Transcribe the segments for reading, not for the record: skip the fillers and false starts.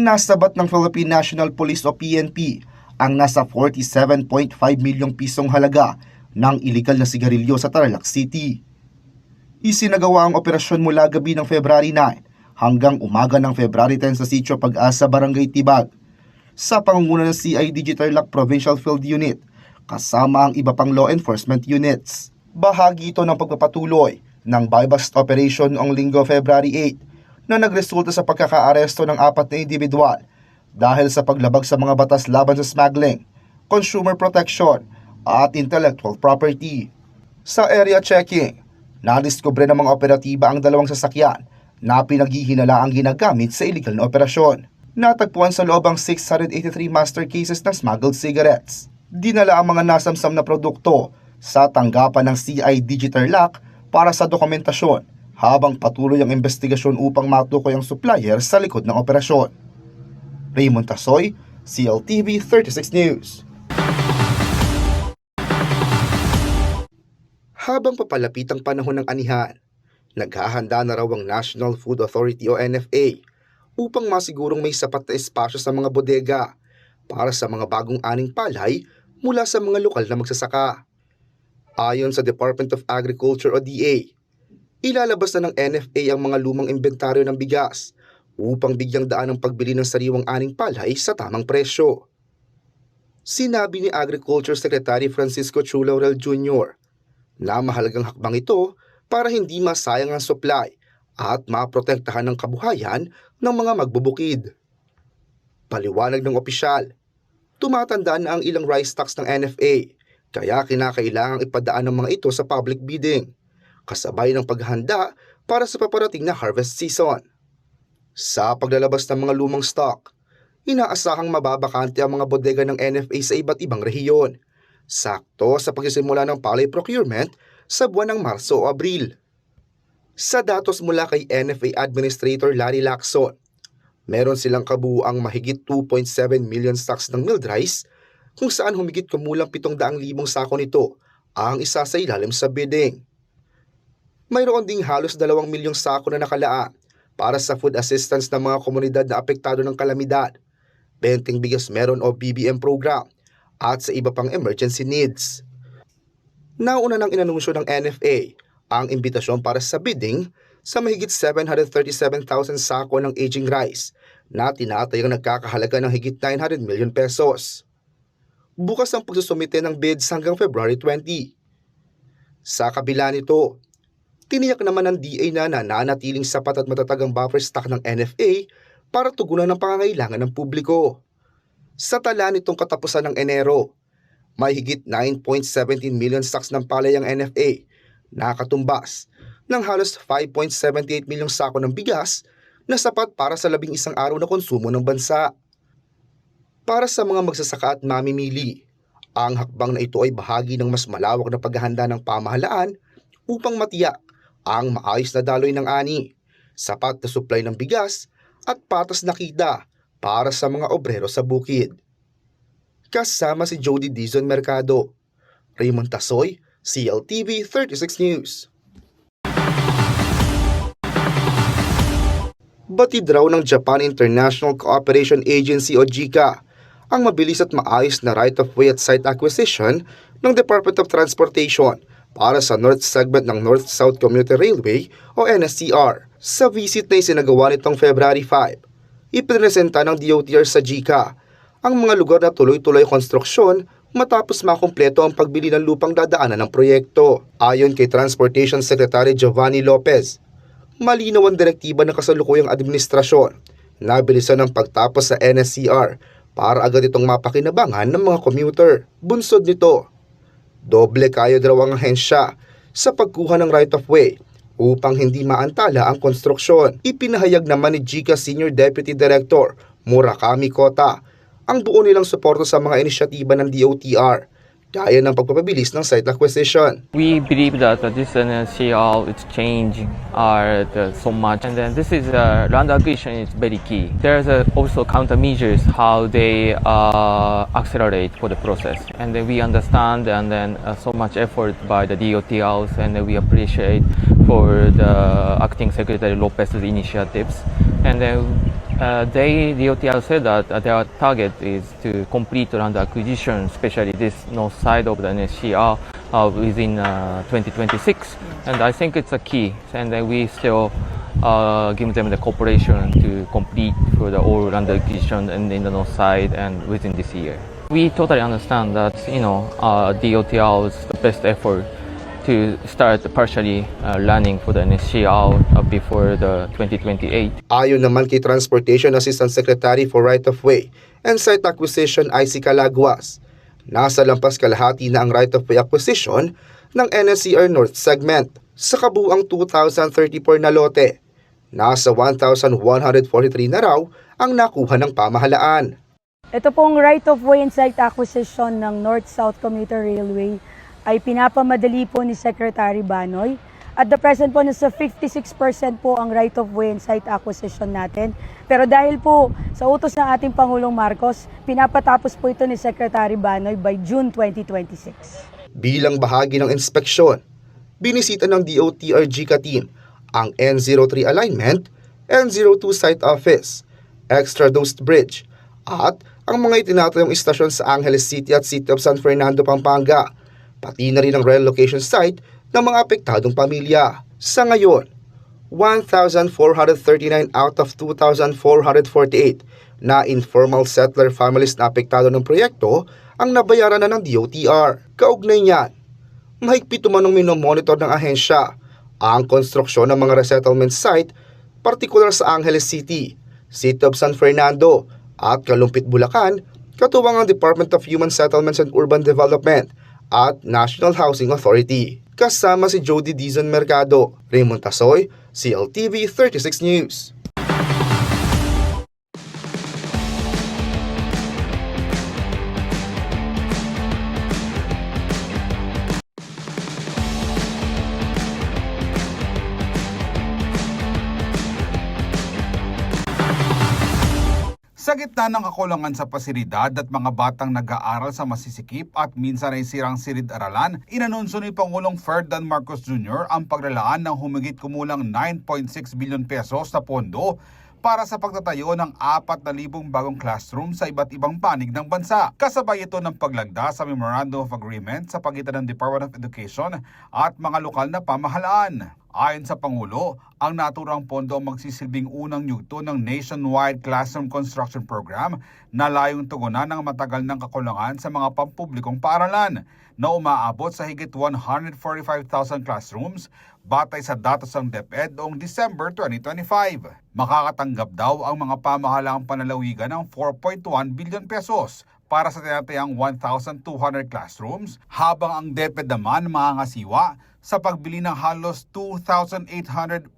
Nasabat ng Philippine National Police o PNP ang nasa 47.5 milyong pisong halaga ng iligal na sigarilyo sa Tarlac City. Isinagawa ang operasyon mula gabi ng February 9 hanggang umaga ng February 10 sa Sitio Pag-asa, Barangay Tibag, sa pangunguna ng CIDG Tarlac Provincial Field Unit kasama ang iba pang law enforcement units. Bahagi ito ng pagpapatuloy ng buy-bust operation noong Linggo, February 8 na nagresulta sa pagkakaaresto ng 4 na individual dahil sa paglabag sa mga batas laban sa smuggling, consumer protection at intellectual property. Sa area checking, nadiskubre ng mga operatiba ang 2 sasakyan na pinaghihinalaang ginagamit sa illegal na operasyon. Natagpuan sa loob ang 683 master cases ng smuggled cigarettes. Dinala ang mga nasamsam na produkto sa tanggapan ng CIDG Tarlac para sa dokumentasyon habang patuloy ang investigasyon upang matukoy ang supplier sa likod ng operasyon. Raymond Tasoy, CLTV 36 News. Habang papalapit ang panahon ng anihan, naghahanda na raw ang National Food Authority o NFA upang masigurong may sapat na espasyo sa mga bodega para sa mga bagong aning palay mula sa mga lokal na magsasaka. Ayon sa Department of Agriculture o DA, ilalabas na ng NFA ang mga lumang inventaryo ng bigas upang bigyang daan ang pagbili ng sariwang aning palay sa tamang presyo. Sinabi ni Agriculture Secretary Francisco Chu Laurel Jr. na mahalagang hakbang ito para hindi masayang ang supply at maprotektahan ng kabuhayan ng mga magbubukid. Paliwanag ng opisyal, tumatanda na ang ilang rice stocks ng NFA kaya kinakailangang ipadaan ng mga ito sa public bidding, kasabay ng paghahanda para sa paparating na harvest season. Sa paglalabas ng mga lumang stock, inaasahang mababakante ang mga bodega ng NFA sa iba't ibang rehiyon, sakto sa pagsisimula ng palay procurement sa buwan ng Marso o Abril. Sa datos mula kay NFA Administrator Larry Lacson, meron silang kabuuang mahigit 2.7 million stocks ng milled rice kung saan humigit kumulang 700,000 sako nito ang isa sa ilalim sa bidding. Mayroon ding halos 2 milyong sako na nakalaan para sa food assistance ng mga komunidad na apektado ng kalamidad, Benteng Bigas Meron o BBM program, at sa iba pang emergency needs. Nauna nang inanunsyo ng NFA ang imbitasyon para sa bidding sa mahigit 737,000 sako ng aging rice na tinatayang nagkakahalaga ng higit 900 million pesos. Bukas ang pagsusumite ng bids hanggang February 20. Sa kabila nito, tiniyak naman ng DA na nananatiling sapat at matatag ang buffer stock ng NFA para tugunan ng pangangailangan ng publiko. Sa tala nitong katapusan ng Enero, may higit 9.17 million stocks ng palay ang NFA, nakatumbas ng halos 5.78 milyong sako ng bigas na sapat para sa 11 araw na konsumo ng bansa. Para sa mga magsasaka at mamimili, ang hakbang na ito ay bahagi ng mas malawak na paghahanda ng pamahalaan upang matiyak ang maayos na daloy ng ani, sapat na supply ng bigas at patas na kita para sa mga obrero sa bukid. Kasama si Jody Dizon Mercado, Raymond Tasoy, CLTV 36 News. Batid raw ng Japan International Cooperation Agency o JICA ang mabilis at maayos na right-of-way at site acquisition ng Department of Transportation para sa North Segment ng North-South Commuter Railway o NSCR. Sa visit na isinagawa nitong February 5, ipinresenta ng DOTR sa JICA ang mga lugar na tuloy-tuloy konstruksyon matapos makumpleto ang pagbili ng lupang dadaanan ng proyekto. Ayon kay Transportation Secretary Giovanni Lopez, malinaw ang direktiba ng kasalukuyang administrasyon na bilisan ang pagtapos sa NSCR para agad itong mapakinabangan ng mga commuter. Bunsod nito, doble kayod raw ang ahensya sa pagkuha ng right-of-way upang hindi maantala ang konstruksyon. Ipinahayag naman ni JICA Senior Deputy Director Murakami Kota ang buo nilang suporta sa mga inisyatiba ng DOTR gaya ng pagpapabilis ng site acquisition. We believe that this NCL is changing so much, and then this is land acquisition is very key. There's also countermeasures how they accelerate for the process, and then we understand and then so much effort by the DOTRs, and then we appreciate for the acting secretary Lopez's initiatives, and then DOTR said that their target is to complete land acquisition, especially this north side of the NSCR, within 2026. And I think it's a key. And then we still give them the cooperation to complete for the all land acquisition and in the north side and within this year. We totally understand that, DOTR is the best effort to start partially running for the NSCR before the 2028. Ayon naman kay Transportation Assistant Secretary for Right-of-Way and Site Acquisition IC Calaguas, nasa lampas kalahati na ang right-of-way acquisition ng NSCR North Segment. Sa kabuang 2,034 na lote, nasa 1,143 na raw ang nakuha ng pamahalaan. Ito pong right-of-way and site acquisition ng North-South Commuter Railway ay pinapamadali po ni Secretary Banoy. At the present po, nasa 56% po ang right-of-way and site acquisition natin. Pero dahil po sa utos ng ating Pangulong Marcos, pinapatapos po ito ni Secretary Banoy by June 2026. Bilang bahagi ng inspeksyon, binisita ng DOTR GCA team ang N03 Alignment, N02 Site Office, Extra Dosed Bridge, at ang mga itinatayong istasyon sa Angeles City at City of San Fernando, Pampanga, pati na rin ang relocation site ng mga apektadong pamilya. Sa ngayon, 1,439 out of 2,448 na informal settler families na apektado ng proyekto ang nabayaran na ng DOTR. Kaugnay niyan, mahigpit umanong minomonitor ng ahensya ang konstruksyon ng mga resettlement site, partikular sa Angeles City, City of San Fernando at Kalumpit, Bulacan, katuwang ang Department of Human Settlements and Urban Development at National Housing Authority. Kasama si Jody Dizon Mercado, Raymond Tasoy, CLTV 36 News. Sa gitna ng kakulangan sa pasilidad at mga batang nag-aaral sa masisikip at minsan ay sirang silid-aralan, inanunsyo ni Pangulong Ferdinand Marcos Jr. ang paglalaan ng humigit kumulang 9.6 billion pesos na pondo para sa pagtatayo ng 4,000 bagong classroom sa iba't ibang panig ng bansa. Kasabay ito ng paglagda sa Memorandum of Agreement sa pagitan ng Department of Education at mga lokal na pamahalaan. Ayon sa Pangulo, ang naturang pondo ang magsisilbing unang yugto ng nationwide classroom construction program na layong tugunan ng matagal ng kakulangan sa mga pampublikong paaralan na umaabot sa higit 145,000 classrooms batay sa datos ng DepEd noong December 2025. Makakatanggap daw ang mga pamahalaang panlalawigan ng 4.1 billion pesos para sa tinatayang 1,200 classrooms, habang ang DepEd naman mangangasiwa sa pagbili ng halos 2,800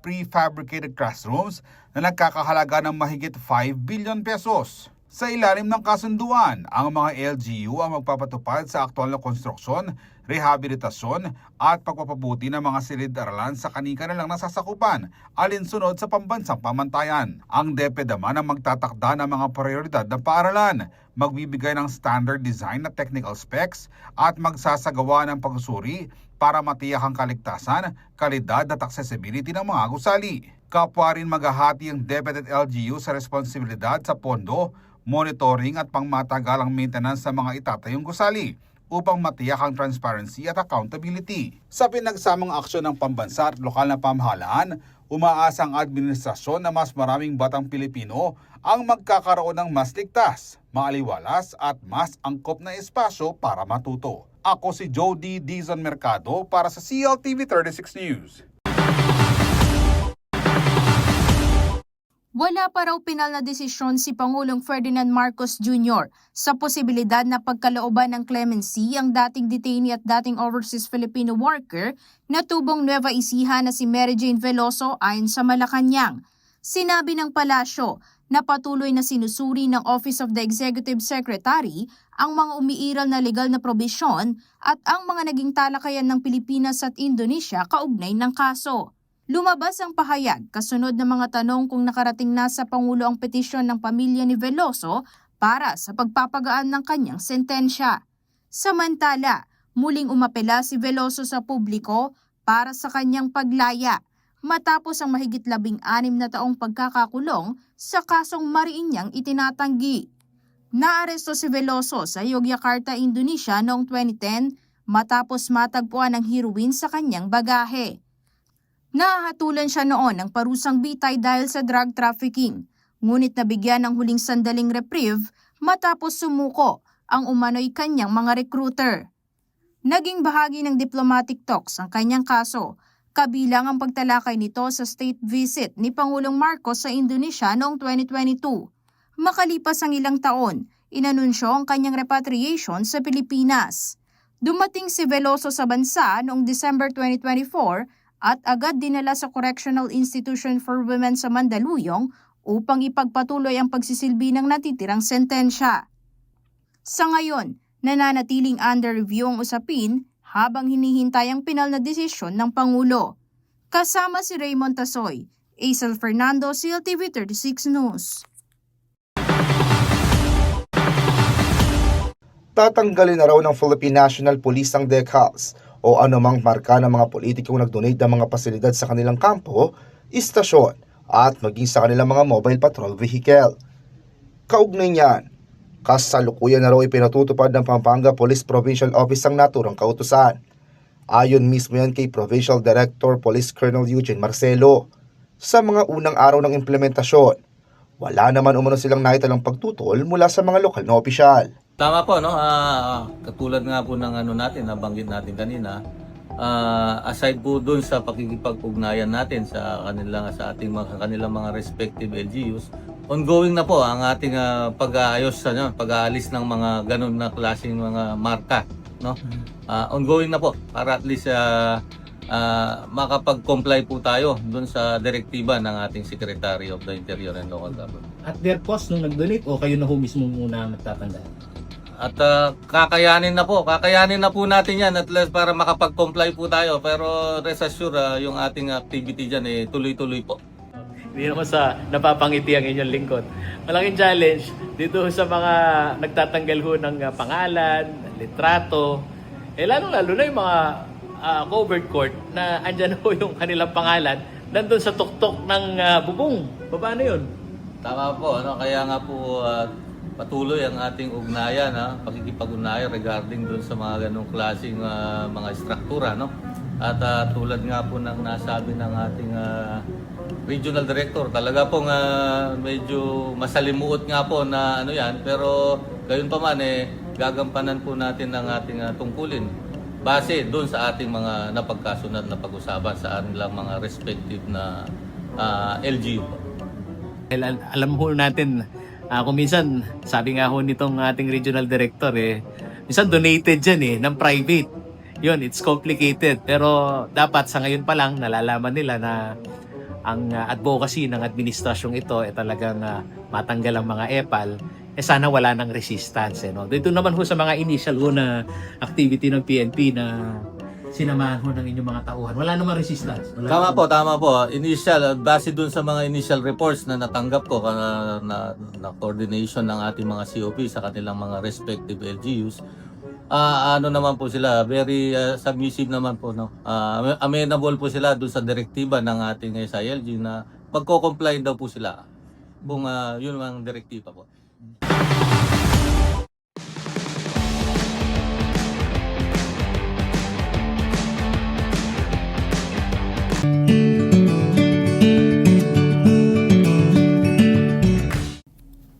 prefabricated classrooms na nagkakahalaga ng mahigit 5 billion pesos. Sa ilalim ng kasunduan, ang mga LGU ang magpapatupad sa aktual na konstruksyon, rehabilitasyon at pagpapabuti ng mga silid-aralan sa kani-kanilang nasasakupan alinsunod sa pambansang pamantayan. Ang DepEd naman ang magtatakda ng mga prioridad ng paaralan, magbibigay ng standard design na technical specs at magsasagawa ng pagsusuri para matiyak ang kaligtasan, kalidad at accessibility ng mga gusali. Kapwa rin maghahati ang DepEd at LGU sa responsibilidad sa pondo, monitoring at pangmatagalang maintenance sa mga itatayong gusali upang matiyak ang transparency at accountability. Sa pinagsamang aksyon ng pambansa at lokal na pamahalaan, umaasa ang administrasyon na mas maraming batang Pilipino ang magkakaroon ng mas ligtas, maaliwalas at mas angkop na espasyo para matuto. Ako si Jody Dizon Mercado para sa CLTV 36 News. Wala pa raw pinal na desisyon si Pangulong Ferdinand Marcos Jr. sa posibilidad na pagkalooban ng clemency ang dating detainee at dating overseas Filipino worker na tubong Nueva Ecija na si Mary Jane Veloso ayon sa Malacanang. Sinabi ng palasyo na patuloy na sinusuri ng Office of the Executive Secretary ang mga umiiral na legal na probisyon at ang mga naging talakayan ng Pilipinas at Indonesia kaugnay ng kaso. Lumabas ang pahayag kasunod ng mga tanong kung nakarating na sa Pangulo ang petisyon ng pamilya ni Veloso para sa pagpapagaan ng kanyang sentensya. Samantala, muling umapela si Veloso sa publiko para sa kanyang paglaya. matapos ang mahigit 16 na taong pagkakakulong sa kasong mariin niyang itinatanggi. Naaresto si Veloso sa Yogyakarta, Indonesia noong 2010 matapos matagpuan ng heroin sa kanyang bagahe. Nahahatulan siya noon ng parusang bitay dahil sa drug trafficking, ngunit nabigyan ng huling sandaling reprieve matapos sumuko ang umano'y kanyang mga recruiter. Naging bahagi ng diplomatic talks ang kanyang kaso, kabilang ang pagtalakay nito sa state visit ni Pangulong Marcos sa Indonesia noong 2022. Makalipas ang ilang taon, inanunsyo ang kanyang repatriation sa Pilipinas. Dumating si Veloso sa bansa noong December 2024 at agad dinala sa Correctional Institution for Women sa Mandaluyong upang ipagpatuloy ang pagsisilbi ng natitirang sentensya. Sa ngayon, nananatiling under review ang usapin habang hinihintay ang pinal na desisyon ng Pangulo. Kasama si Raymond Tasoy, Aisel Fernando, CLTV 36 News. Tatanggalin na raw ng Philippine National Police ang decals o anumang marka ng mga politikong nag-donate ng mga pasilidad sa kanilang kampo, istasyon at maging sa kanilang mga mobile patrol vehicle. Kaugnay niyan, kasalukuyan na raw ipinatutupad ng Pampanga Police Provincial Office ang naturang kautusan. Ayon mismo yan kay Provincial Director Police Colonel Eugene Marcelo. Sa mga unang araw ng implementasyon, wala naman umano silang naitalang pagtutol mula sa mga lokal na opisyal. Tama po, no? Katulad nga po ng natin, nabanggit natin kanina, aside po dun sa pakikipag-ugnayan natin sa kanilang mga respective LGUs, ongoing na po ang ating pag-aayos, pag-aalis ng mga ganun na klaseng mga marka, no? Ongoing na po para at least makapag-comply po tayo dun sa direktiba ng ating Secretary of the Interior and Local Government. At their cost nung nag-donate o kayo na ho mismo muna ang nagtatanda? At kakayanin na po natin yan at least para makapag-comply po tayo. Pero rest assured, yung ating activity dyan tuloy-tuloy po. Hindi naman sa napapangiti ang inyong lingkod. Malaking challenge dito sa mga nagtatanggal ho ng pangalan, litrato, lalo na yung mga covered court na andyan ho yung kanilang pangalan nandun sa tuktok ng bubong. Paano yun? Tama po, kaya nga po patuloy ang ating ugnayan, pakikipag-ugnayan regarding doon sa mga ganong klaseng mga struktura, no? At tulad nga po ng nasabi ng ating regional director, talaga pong medyo masalimuot nga po na yan, pero gayon pa man gagampanan po natin ang ating tungkulin base doon sa ating mga napagkasunod na pag-usapan sa anilang mga respective na LGU. Alam ho natin, kung minsan, sabi nga ho nitong ating regional director, minsan donated dyan ng private. Yun, it's complicated. Pero dapat sa ngayon pa lang, nalalaman nila na ang advocacy ng administrasyong ito talagang matanggal ang mga EPAL. Sana wala ng resistance. No? Dito naman ho sa mga initial ho na activity ng PNP na sinamahan ho ng inyong mga tauhan. Wala namang resistance. Tama po. Initial, base dun sa mga initial reports na natanggap ko na coordination ng ating mga COP sa kanilang mga respective LGUs, naman po sila, very submissive naman po. No? Amenable po sila dun sa direktiba ng ating SILG na magko-comply daw po sila kung yun ang direktiba po.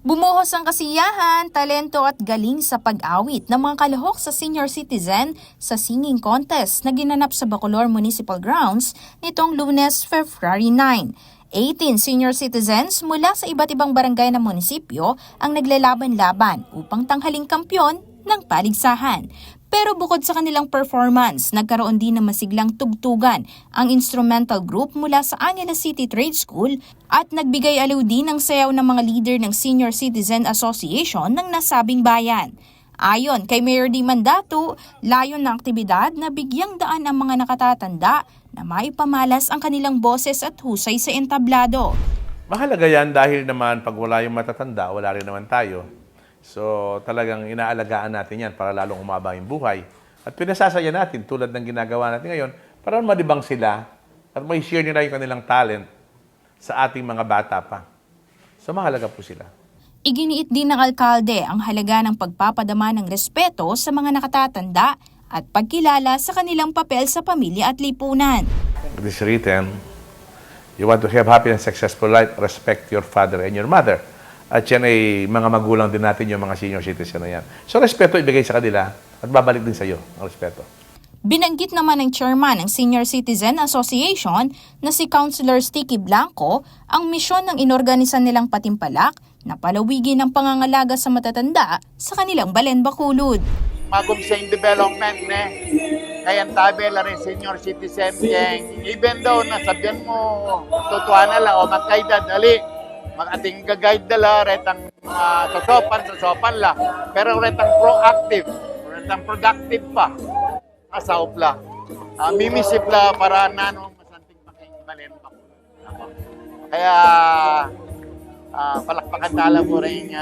Bumuhos ang kasiyahan, talento at galing sa pag-awit ng mga kalahok sa senior citizen sa singing contest na ginanap sa Bacolor Municipal Grounds nitong Lunes, February 9. 18 senior citizens mula sa iba't ibang barangay ng munisipyo ang naglalaban-laban upang tanghaling kampyon ng paligsahan. Pero bukod sa kanilang performance, nagkaroon din ng masiglang tugtugan ang instrumental group mula sa Angeles City Trade School at nagbigay aliw din ng sayaw ng mga leader ng Senior Citizen Association ng nasabing bayan. Ayon kay Mayor Di Mandato, layon ng aktibidad na bigyang daan ang mga nakatatanda na maipamalas ang kanilang boses at husay sa entablado. Mahalaga yan dahil naman pag wala yung matatanda, wala rin naman tayo. So talagang inaalagaan natin yan para lalong umaba yung buhay. At pinasasaya natin tulad ng ginagawa natin ngayon para malibang sila at may share nila yung kanilang talent sa ating mga bata pa. So mahalaga po sila. Iginiit din ng alkalde ang halaga ng pagpapadama ng respeto sa mga nakatatanda at pagkilala sa kanilang papel sa pamilya at lipunan. It is written, you want to have happy and successful life, respect your father and your mother. At yan ay mga magulang din natin, yung mga senior citizen na yan. So respeto ibigay sa kanila at babalik din sa iyo ang respeto. Binanggit naman ng chairman ng Senior Citizen Association na si Councilor Sticky Blanco ang misyon ng inorganisan nilang patimpalak na palawigin ang pangangalaga sa matatanda sa kanilang Balen Bacolod. Magumsing development ne kaya tabi la rin senior citizen keng even though nasabihan mo tutuan na lang o magkaida dali mag-ating gagayad dala retang sosopan la pero retang proactive retang productive pa asaw pla mimisip la para nano masanting making Balen Bacolod kaya palakpakan tala po rin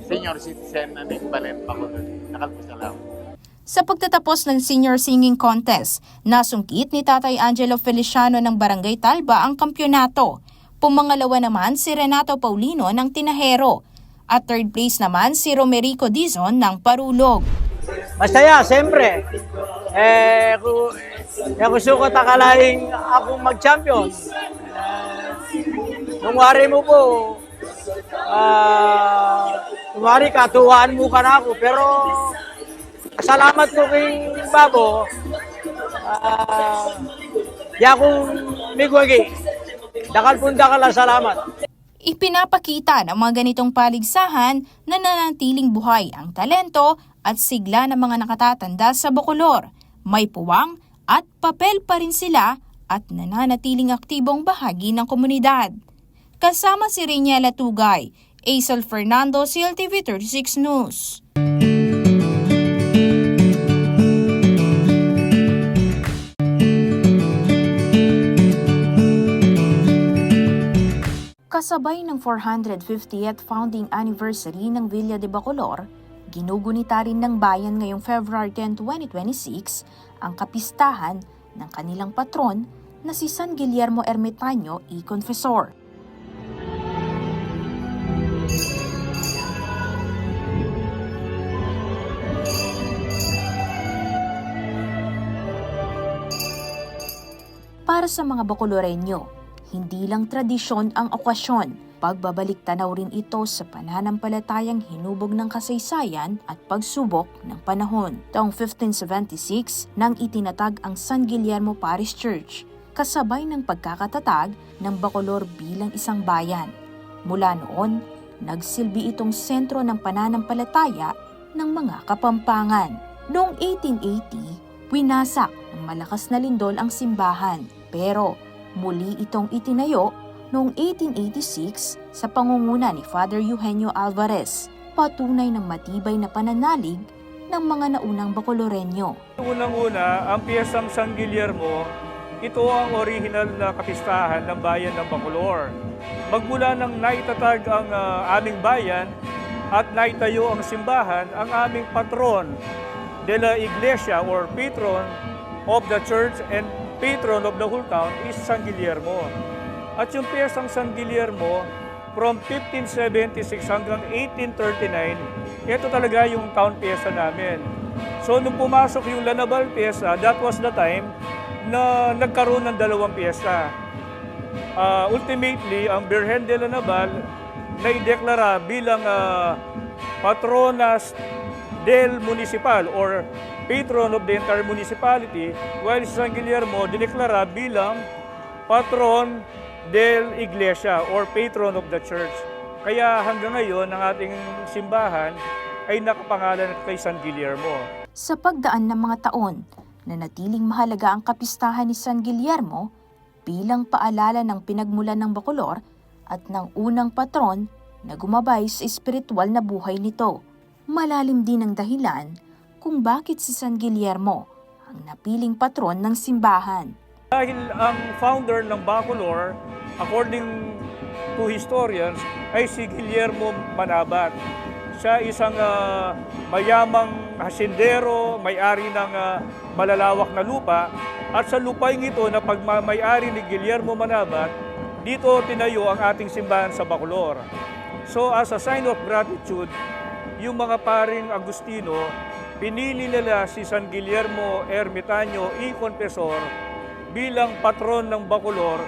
senior citizen na ng Balen Bacolod. Nakalpusalam. Sa pagtatapos ng senior singing contest, nasungkit ni Tatay Angelo Feliciano ng Barangay Talba ang kampyonato. Pumangalawa naman si Renato Paulino ng Tinahero. At third place naman si Romerico Dizon ng Parulog. Masaya, siyempre. Kung suko takalaing akong mag-champion. Nung wari mo po, wari katuwaan mo ka na ako. Pero salamat ko kay Babo. Di akong migwagi. Dakal punta ka lang, salamat. Ipinapakita ng mga ganitong paligsahan na nanatiling buhay ang talento at sigla ng mga nakatatanda sa Bacolor. May puwang at papel pa rin sila at nananatiling aktibong bahagi ng komunidad. Kasama si Reniela Tugay, Aisel Fernando, CLTV 36 News. Kasabay ng 450th founding anniversary ng Villa de Bacolor, ginugunita rin ng bayan ngayong February 10, 2026 ang kapistahan ng kanilang patron na si San Guillermo Ermitaño y Confesor. Para sa mga Bacoloreño, hindi lang tradisyon ang okasyon, pagbabalik tanaw rin ito sa pananampalatayang hinubog ng kasaysayan at pagsubok ng panahon. Taong 1576 nang itinatag ang San Guillermo Parish Church, kasabay ng pagkakatatag ng Bacolor bilang isang bayan. Mula noon, nagsilbi itong sentro ng pananampalataya ng mga Kapampangan. Noong 1880, winasak ng malakas na lindol ang simbahan, pero muli itong itinayo noong 1886 sa pangunguna ni Father Eugenio Alvarez, patunay ng matibay na pananalig ng mga naunang Bacoloreño. Unang-una, ang piyesang San Guillermo, ito ang original na kapistahan ng bayan ng Bacolor. Magmula nang naitatag ang aming bayan at naitayo ang simbahan, ang aming patron de la Iglesia or patron of the church and patron of the whole town is San Guillermo. At yung piyesang San Guillermo, from 1576 hanggang 1839, ito talaga yung town piyesa namin. So nung pumasok yung Lanabal piyesa, that was the time na nagkaroon ng dalawang piyesa. Ultimately, ang Virgen de Lanabal naideklara bilang patronas del municipal or patron of the entire municipality, while San Guillermo dineklara bilang patron del Iglesia or patron of the church. Kaya hanggang ngayon, ang ating simbahan ay nakapangalan kay San Guillermo. Sa pagdaan ng mga taon, nanatiling mahalaga ang kapistahan ni San Guillermo bilang paalala ng pinagmulan ng Bacolor at ng unang patron na gumabay sa espiritual na buhay nito. Malalim din ang dahilan kung bakit si San Guillermo ang napiling patron ng simbahan. Dahil ang founder ng Bacolor, according to historians, ay si Guillermo Manabat. Siya isang mayamang hasindero, may-ari ng malalawak na lupa At sa lupaing ito na pagmamayari ni Guillermo Manabat, dito tinayo ang ating simbahan sa Bacolor. So as a sign of gratitude, yung mga paring Agustino, pinili nila si San Guillermo Ermitaño y Confesor bilang patron ng Bacolor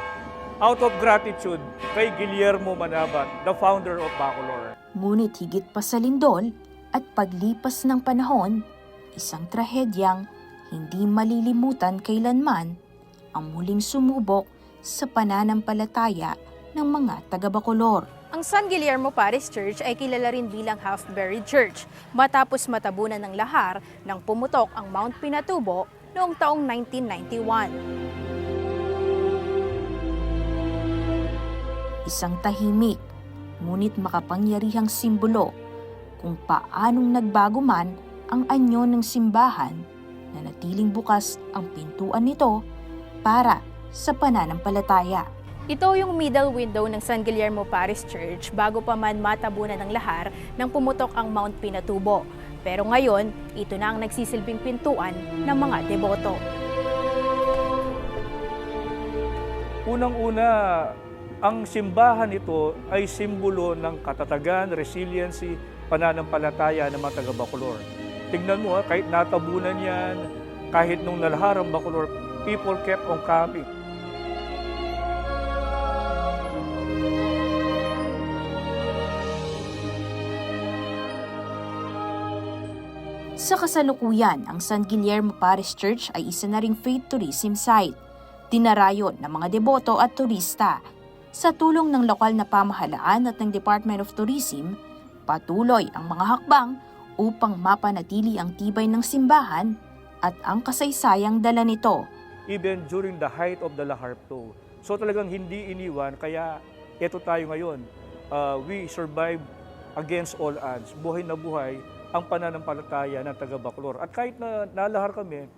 out of gratitude kay Guillermo Manabat, the founder of Bacolor. Ngunit higit pa sa lindol at paglipas ng panahon, isang trahedyang hindi malilimutan kailanman ang muling sumubok sa pananampalataya ng mga taga-Bacolor. Ang San Guillermo Parish Church ay kilala rin bilang half-buried church matapos matabunan ng lahar nang pumutok ang Mount Pinatubo noong taong 1991. Isang tahimik, ngunit makapangyarihang simbolo kung paanong nagbago man ang anyo ng simbahan na natiling bukas ang pintuan nito para sa pananampalataya. Ito yung middle window ng San Guillermo Parish Church bago pa man matabunan ng lahar nang pumutok ang Mount Pinatubo. Pero ngayon, ito na ang nagsisilbing pintuan ng mga deboto. Unang-una, ang simbahan ito ay simbolo ng katatagan, resiliency, pananampalataya ng mga taga-Bacolor. Tignan mo, kahit natabunan yan, kahit nung nalahar ang Bacolor, people kept on coming. Sa kasalukuyan, ang San Guillermo Parish Church ay isa na ring faith tourism site. Dinarayo ng mga deboto at turista. Sa tulong ng lokal na pamahalaan at ng Department of Tourism, patuloy ang mga hakbang upang mapanatili ang tibay ng simbahan at ang kasaysayang dala nito. Even during the height of the lahar flow. So talagang hindi iniwan, kaya ito tayo ngayon. We survive against all odds. Buhay na buhay ang pananampalataya ng taga-Bacolor. At kahit na nalahar kami,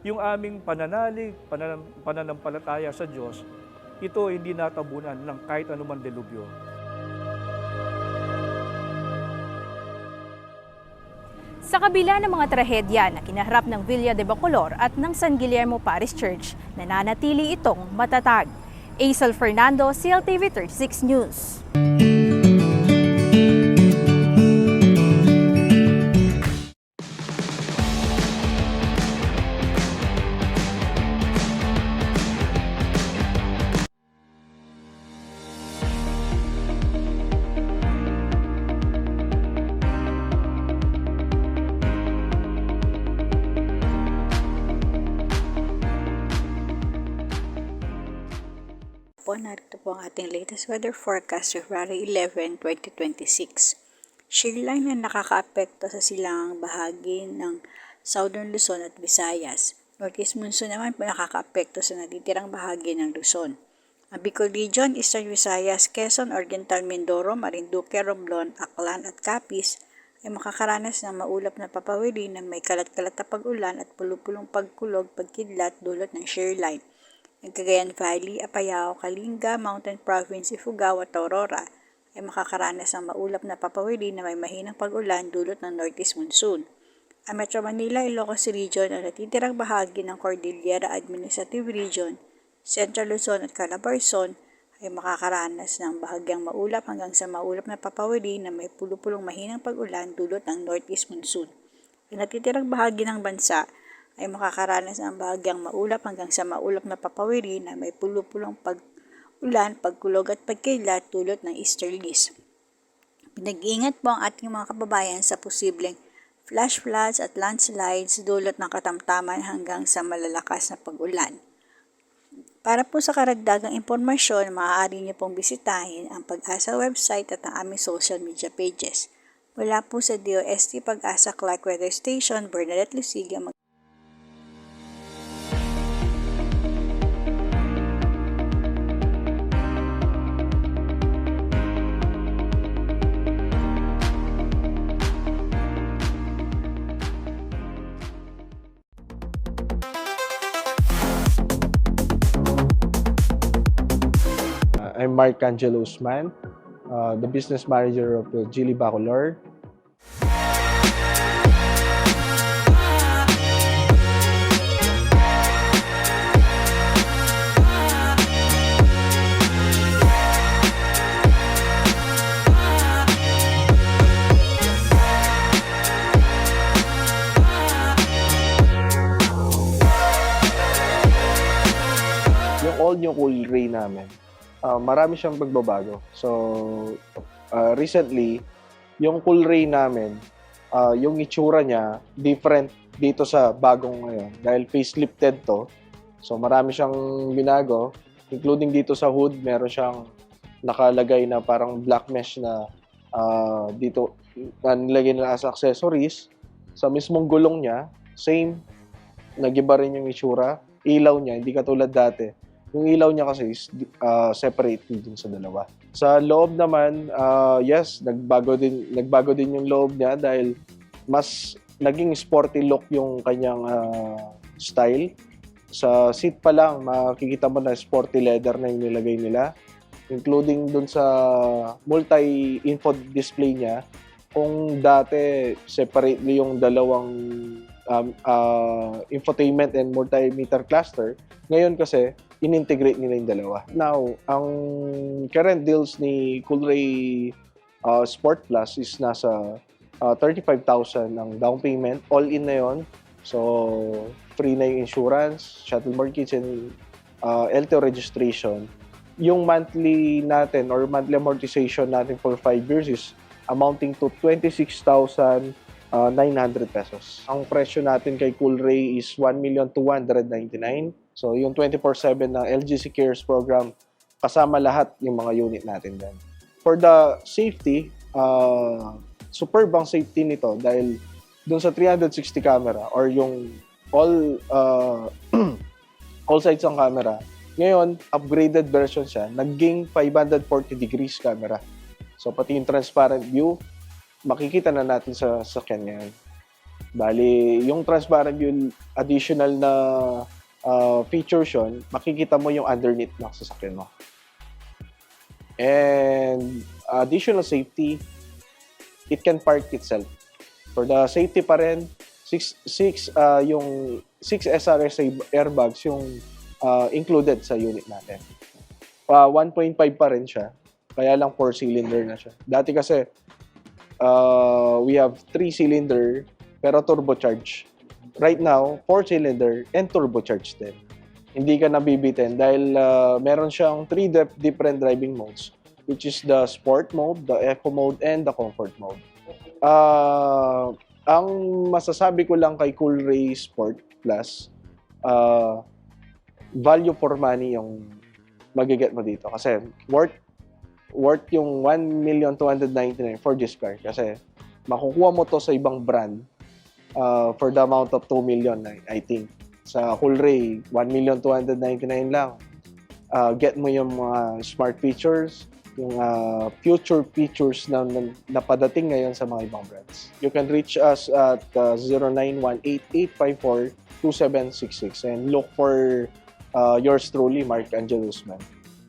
yung aming pananalig, pananampalataya sa Diyos, ito hindi natabunan ng kahit anumang delubyo. Sa kabila ng mga trahedya na kinaharap ng Villa de Bacolor at ng San Guillermo Parish Church, nananatili itong matatag. Aisel Fernando, CLTV 36 News. Narito po ang ating latest weather forecast February 11, 2026. Shear line na nakakaapekto sa silangang bahagi ng Southern Luzon at Visayas. Northeast monsoon naman po nakakaapekto sa natitirang bahagi ng Luzon. Ang Bicol Region, Eastern Visayas, Quezon, Oriental Mindoro, Marinduque, Romblon, Aklan at Capiz ay makakaranas ng maulap na papawiri na may kalat-kalat na pag-ulan at pulupulong pagkulog, pagkidlat dulot ng shear line. Ang Cagayan Valley, Apayao, Kalinga, Mountain Province, Ifugao at Aurora ay makakaranas ng maulap na papawiri na may mahinang pag-ulan dulot ng Northeast Monsoon. Ang Metro Manila, Ilocos Region at natitirang bahagi ng Cordillera Administrative Region, Central Luzon at Calabarzon ay makakaranas ng bahagyang maulap hanggang sa maulap na papawiri na may pulupulong mahinang pag-ulan dulot ng Northeast Monsoon. Ang natitirang bahagi ng bansa ay makakaranas ng bahagyang maulap hanggang sa maulap na papawiri na may pulupulong pag-ulan, pagkulog at pagkidlat dulot ng easterlies. Pinag-iingat po ang ating mga kababayan sa posibleng flash floods at landslides dulot ng katamtaman hanggang sa malalakas na pag-ulan. Para po sa karagdagang impormasyon, maaari niyo pong bisitahin ang Pag-asa website at ang aming social media pages. Mula po sa DOST Pag-asa Clark Weather Station, Bernadette Lusiga. I'm Mark Angelo Usman, the business manager of Geely Bacolor. all new Cool Ray namin, marami siyang pagbabago. So, recently, yung Cool Ray namin, yung itsura niya, different dito sa bagong ngayon. Dahil facelifted to, so marami siyang binago, including dito sa hood, meron siyang nakalagay na parang black mesh na dito, na nilagay na as accessories. Sa mismong gulong niya, same, nag-iba rin yung itsura. Ilaw niya, hindi katulad dati. Yung ilaw niya kasi is separate din sa dalawa. Sa loob naman, yes, nagbago din yung loob niya dahil mas naging sporty look yung kanyang style. Sa seat pa lang, makikita mo na sporty leather na yung nilagay nila. Including dun sa multi-info display niya. Kung dati, separately yung dalawang infotainment and multimeter cluster, ngayon kasi, in-integrate nila yung dalawa. Now, ang current deals ni Cool Ray Sport Plus is nasa 35,000 ang down payment. All-in na yon. So, free na yung insurance, shuttle mortgage, and LTO registration. Yung monthly natin or monthly amortization natin for 5 years is amounting to 26,900 pesos. Ang presyo natin kay Cool Ray is 1,299,000. So, yung 24/7 na LGC Cares program, kasama lahat yung mga unit natin dyan. For the safety, superb ang safety nito dahil dun sa 360 camera or yung all sides ng camera, ngayon, upgraded version siya, naging 540 degrees camera. So, pati yung transparent view, makikita na natin sa kanya. Bali, yung transparent view, additional na features yun, makikita mo yung underneath ng sasakyan mo. And additional safety, it can park itself. For the safety pa rin, 6 SRSA airbags yung included sa unit natin. 1.5 pa rin siya, kaya lang 4-cylinder na siya. Dati kasi, we have 3-cylinder pero turbocharged. Right now, 4-cylinder and turbocharged din. Hindi ka nabibitin dahil meron siyang 3 different driving modes, which is the sport mode, the eco mode, and the comfort mode. Ang masasabi ko lang kay Cool Ray Sport Plus, value for money yung magiget mo dito. Kasi worth yung 1,299,000 for this car. Kasi makukuha mo to sa ibang brand for the amount of 2 million, I think. Sa Cool Ray, 1,299,000 lang. Get mo yung mga smart features, yung future features na napadating ngayon sa mga ibang brands. You can reach us at 0918-854-2766 and look for yours truly, Mark Angelo Usman.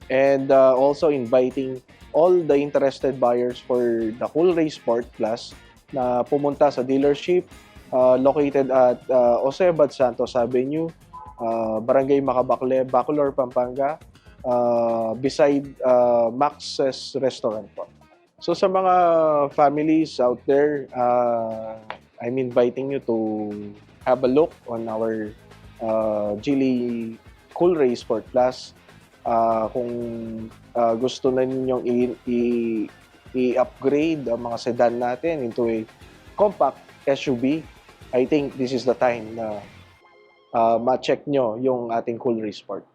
And also inviting all the interested buyers for the Cool Ray Sport Plus na pumunta sa dealership located at Osebad Santos Avenue, Barangay Macabacle, Bacolor, Pampanga, beside Max's Restaurant po. So sa mga families out there, I'm inviting you to have a look on our Geely Cool Ray Sport Plus. Kung gusto na ninyong i-upgrade ang mga sedan natin into a compact SUV, I think this is the time na ma-check nyo yung ating Cool Ray Sport.